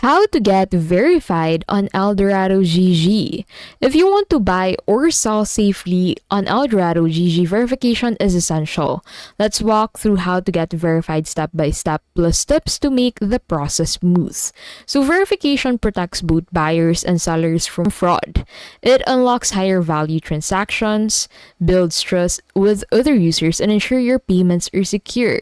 How to get verified on Eldorado GG. If you want to buy or sell safely on Eldorado GG, verification is essential. Let's walk through how to get verified step by step, plus tips to make the process smooth. So verification protects both buyers and sellers from fraud. It unlocks higher value transactions, builds trust with other users, and ensure your payments are secure.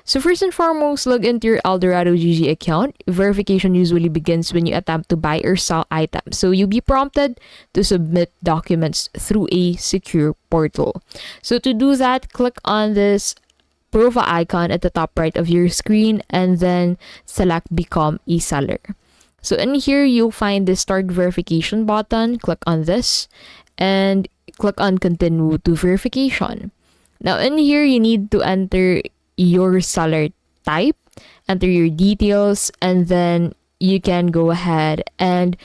So first and foremost, log into your Eldorado GG account. Verification usually begins when you attempt to buy or sell items. So you'll be prompted to submit documents through a secure portal. So to do that, click on this profile icon at the top right of your screen and then select Become a Seller. So in here, you'll find the Start Verification button. Click on this and click on Continue to Verification. Now in here, you need to enter your seller type, enter your details, and then you can go ahead and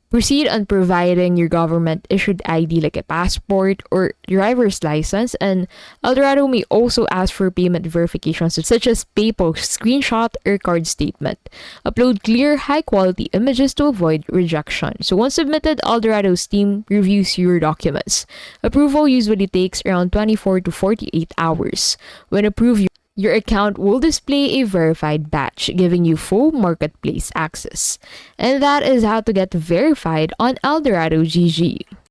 proceed on providing your government issued ID like a passport or driver's license. And Eldorado may also ask for payment verifications such as PayPal screenshot or card statement. Upload clear, high quality images to avoid rejection. So once submitted, Eldorado's team reviews your documents. Approval usually takes around 24 to 48 hours. When approved, your account will display a verified badge, giving you full marketplace access. And that is how to get verified on Eldorado GG.